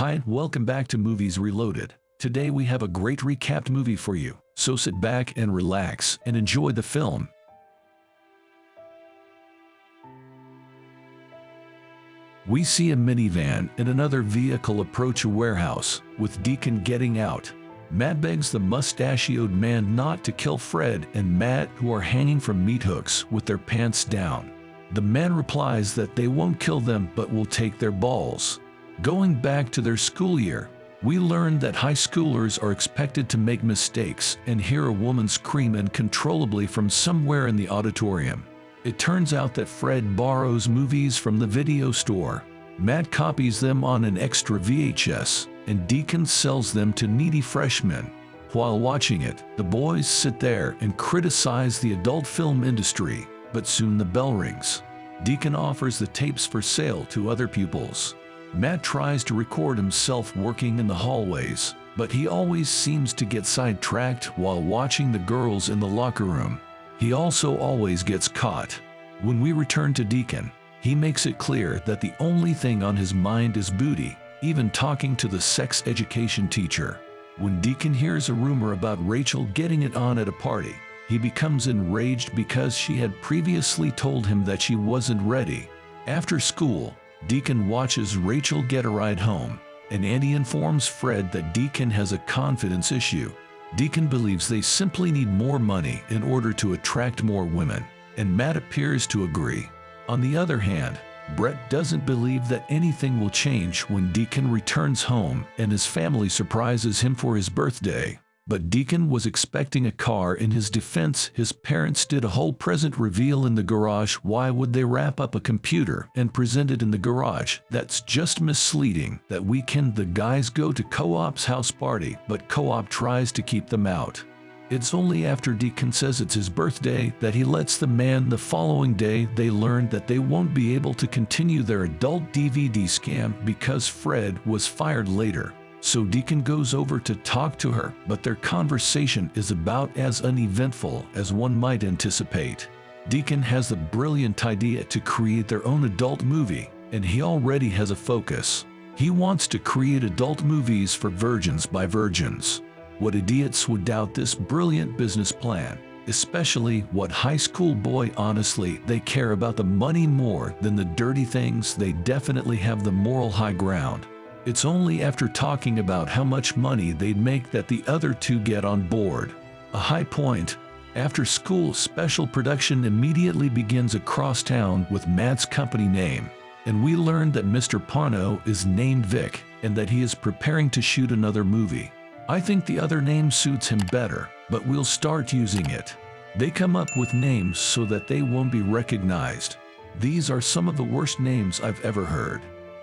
Hi and welcome back to Movies Reloaded. Today we have a great recapped movie for you, so sit back and relax and enjoy the film. We see a minivan and another vehicle approach a warehouse, with Deacon getting out. Matt begs the mustachioed man not to kill Fred and Matt, who are hanging from meat hooks with their pants down. The man replies that they won't kill them but will take their balls. Going back to their school year, we learn that high schoolers are expected to make mistakes and hear a woman scream uncontrollably from somewhere in the auditorium. It turns out that Fred borrows movies from the video store. Matt copies them on an extra VHS, and Deacon sells them to needy freshmen. While watching it, the boys sit there and criticize the adult film industry, but soon the bell rings. Deacon offers the tapes for sale to other pupils. Matt tries to record himself working in the hallways, but he always seems to get sidetracked while watching the girls in the locker room. He also always gets caught. When we return to Deacon, he makes it clear that the only thing on his mind is booty, even talking to the sex education teacher. When Deacon hears a rumor about Rachel getting it on at a party, he becomes enraged because she had previously told him that she wasn't ready. After school, Deacon watches Rachel get a ride home, and Andy informs Fred that Deacon has a confidence issue. Deacon believes they simply need more money in order to attract more women, and Matt appears to agree. On the other hand, Brett doesn't believe that anything will change when Deacon returns home and his family surprises him for his birthday. But Deacon was expecting a car. In his defense, his parents did a whole present reveal in the garage. Why would they wrap up a computer and present it in the garage? That's just misleading. That weekend the guys go to Co-op's house party, but Co-op tries to keep them out. It's only after Deacon says it's his birthday that he lets them in. The following day, they learn that they won't be able to continue their adult DVD scam because Fred was fired later. So Deacon goes over to talk to her, but their conversation is about as uneventful as one might anticipate. Deacon has the brilliant idea to create their own adult movie, and he already has a focus. He wants to create adult movies for virgins by virgins. What idiots would doubt this brilliant business plan? Especially what high school boy? Honestly, they care about the money more than the dirty things. They definitely have the moral high ground. It's only after talking about how much money they'd make that the other two get on board. A high point. After school, special production immediately begins across town with Matt's company name, and we learn that Mr. Pano is named Vic and that he is preparing to shoot another movie. I think the other name suits him better, but we'll start using it. They come up with names so that they won't be recognized. These are some of the worst names I've ever heard.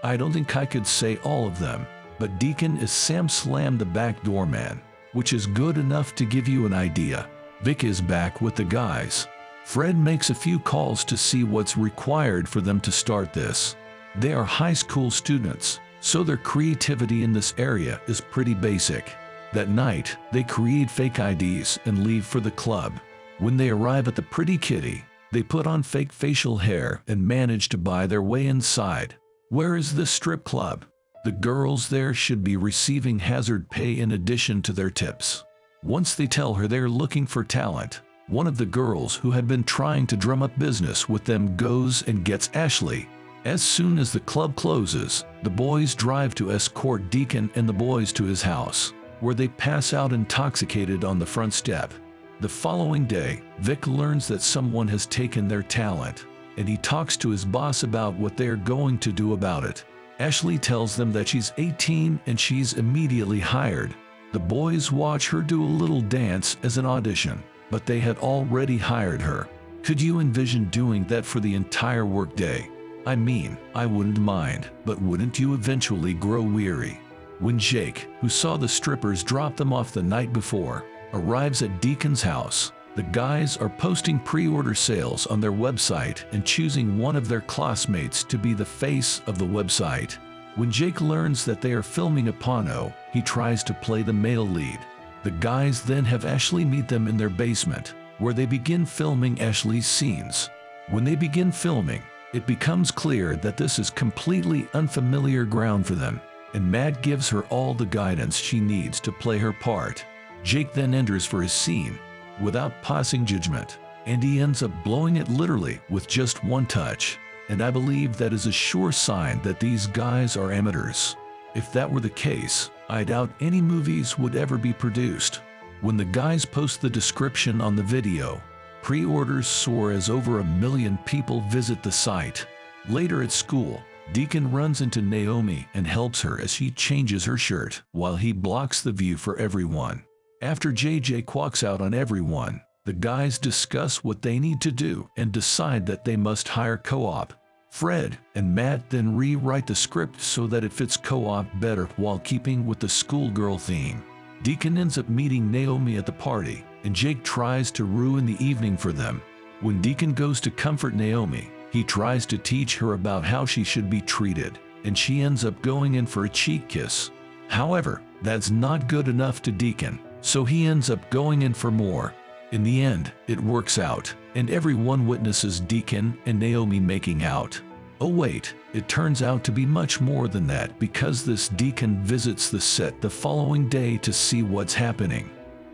I don't think I could say all of them, but Deacon is Sam Slam the backdoor man, which is good enough to give you an idea. Vic is back with the guys. Fred makes a few calls to see what's required for them to start this. They are high school students, so their creativity in this area is pretty basic. That night, they create fake IDs and leave for the club. When they arrive at the Pretty Kitty, they put on fake facial hair and manage to buy their way inside. Where is this strip club? The girls there should be receiving hazard pay in addition to their tips. Once they tell her they're looking for talent, one of the girls who had been trying to drum up business with them goes and gets Ashley. As soon as the club closes, the boys drive to escort Deacon and the boys to his house, where they pass out intoxicated on the front step. The following day, Vic learns that someone has taken their talent, and he talks to his boss about what they're going to do about it. Ashley tells them that she's 18 and she's immediately hired. The boys watch her do a little dance as an audition, but they had already hired her. Could you envision doing that for the entire workday? I mean, I wouldn't mind, but wouldn't you eventually grow weary? When Jake, who saw the strippers drop them off the night before, arrives at Deacon's house, the guys are posting pre-order sales on their website and choosing one of their classmates to be the face of the website. When Jake learns that they are filming a porno, he tries to play the male lead. The guys then have Ashley meet them in their basement, where they begin filming Ashley's scenes. When they begin filming, it becomes clear that this is completely unfamiliar ground for them. and Matt gives her all the guidance she needs to play her part. Jake then enters for his scene, without passing judgment, and he ends up blowing it literally with just one touch. And I believe that is a sure sign that these guys are amateurs. If that were the case, I doubt any movies would ever be produced. When the guys post the description on the video, pre-orders soar as over 1 million people visit the site. Later at school, Deacon runs into Naomi and helps her as she changes her shirt while he blocks the view for everyone. After JJ quacks out on everyone, the guys discuss what they need to do and decide that they must hire co-op. Fred and Matt then rewrite the script so that it fits co-op better while keeping with the schoolgirl theme. Deacon ends up meeting Naomi at the party, and Jake tries to ruin the evening for them. When Deacon goes to comfort Naomi, he tries to teach her about how she should be treated, and she ends up going in for a cheek kiss. However, that's not good enough to Deacon, so he ends up going in for more. In the end, it works out, and everyone witnesses Deacon and Naomi making out. Oh wait, it turns out to be much more than that because this Deacon visits the set the following day to see what's happening.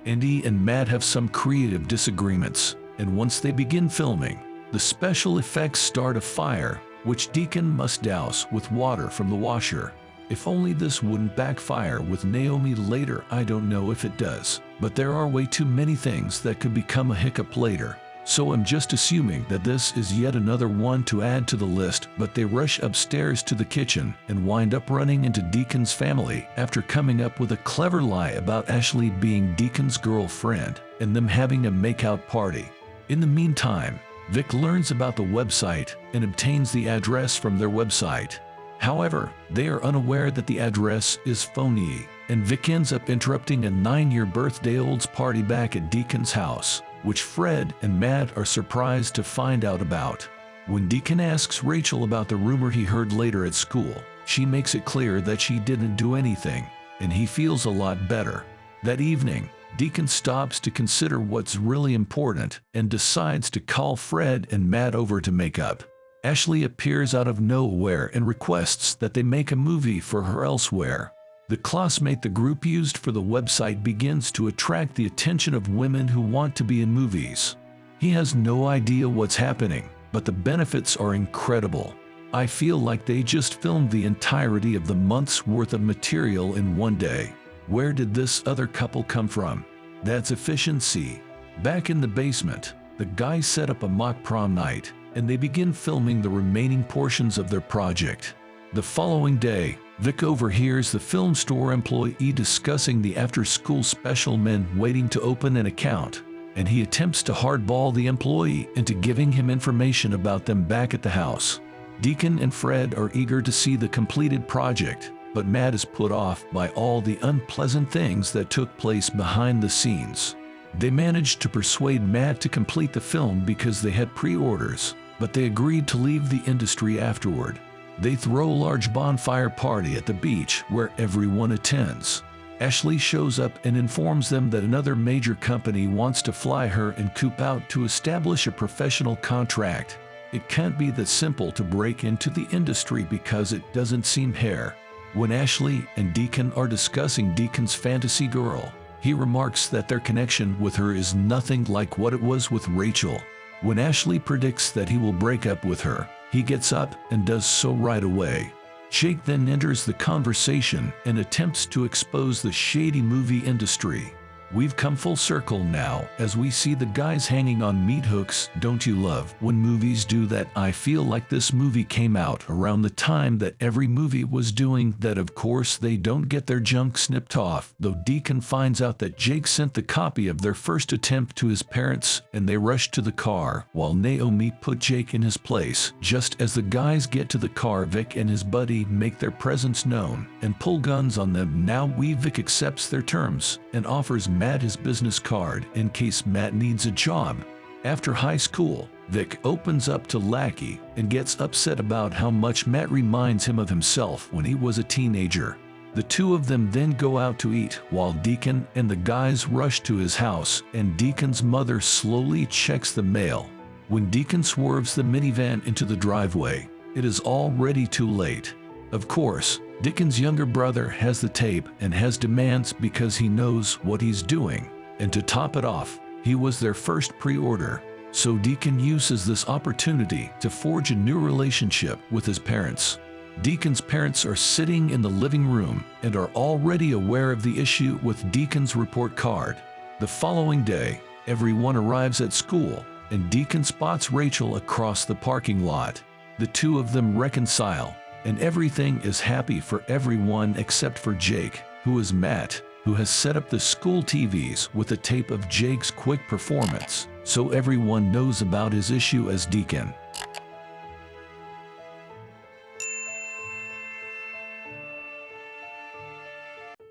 Andy and Matt have some creative disagreements, and once they begin filming, the special effects start a fire, which Deacon must douse with water from the washer. If only this wouldn't backfire with Naomi later, I don't know if it does, but there are way too many things that could become a hiccup later. So I'm just assuming that this is yet another one to add to the list, but they rush upstairs to the kitchen and wind up running into Deacon's family after coming up with a clever lie about Ashley being Deacon's girlfriend and them having a makeout party. In the meantime, Vic learns about the website and obtains the address from their website. However, they are unaware that the address is phony, and Vic ends up interrupting a 9-year birthday-old's party back at Deacon's house, which Fred and Matt are surprised to find out about. When Deacon asks Rachel about the rumor he heard later at school, she makes it clear that she didn't do anything, and he feels a lot better. That evening, Deacon stops to consider what's really important and decides to call Fred and Matt over to make up. Ashley appears out of nowhere and requests that they make a movie for her elsewhere. The classmate the group used for the website begins to attract the attention of women who want to be in movies. He has no idea what's happening, but the benefits are incredible. I feel like they just filmed the entirety of the month's worth of material in one day. Where did this other couple come from? That's efficiency. Back in the basement, the guys set up a mock prom night, and they begin filming the remaining portions of their project. The following day, Vic overhears the film store employee discussing the after-school special men waiting to open an account, and he attempts to hardball the employee into giving him information about them back at the house. Deacon and Fred are eager to see the completed project, but Matt is put off by all the unpleasant things that took place behind the scenes. They managed to persuade Matt to complete the film because they had pre-orders, but they agreed to leave the industry afterward. They throw a large bonfire party at the beach where everyone attends. Ashley shows up and informs them that another major company wants to fly her and Coop out to establish a professional contract. It can't be that simple to break into the industry because it doesn't seem fair. When Ashley and Deacon are discussing Deacon's fantasy girl, he remarks that their connection with her is nothing like what it was with Rachel. When Ashley predicts that he will break up with her, he gets up and does so right away. Jake then enters the conversation and attempts to expose the shady movie industry. We've come full circle now as we see the guys hanging on meat hooks. Don't you love when movies do that? I feel like this movie came out around the time that every movie was doing that. Of course, they don't get their junk snipped off, though Deacon finds out that Jake sent the copy of their first attempt to his parents, and they rush to the car while Naomi put Jake in his place. Just as the guys get to the car, Vic and his buddy make their presence known and pull guns on them. Now Vic accepts their terms and offers Matt his business card in case Matt needs a job. After high school, Vic opens up to Lackey and gets upset about how much Matt reminds him of himself when he was a teenager. The two of them then go out to eat while Deacon and the guys rush to his house, and Deacon's mother slowly checks the mail. When Deacon swerves the minivan into the driveway, it is already too late. Of course, Deacon's younger brother has the tape and has demands because he knows what he's doing. And to top it off, he was their first pre-order. So Deacon uses this opportunity to forge a new relationship with his parents. Deacon's parents are sitting in the living room and are already aware of the issue with Deacon's report card. The following day, everyone arrives at school, and Deacon spots Rachel across the parking lot. The two of them reconcile, and everything is happy for everyone except for Jake, who is Matt, who has set up the school TVs with a tape of Jake's quick performance, so everyone knows about his issue as Deacon.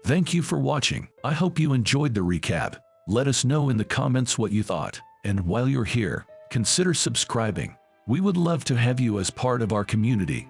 Thank you for watching. I hope you enjoyed the recap. Let us know in the comments what you thought. And while you're here, consider subscribing. We would love to have you as part of our community.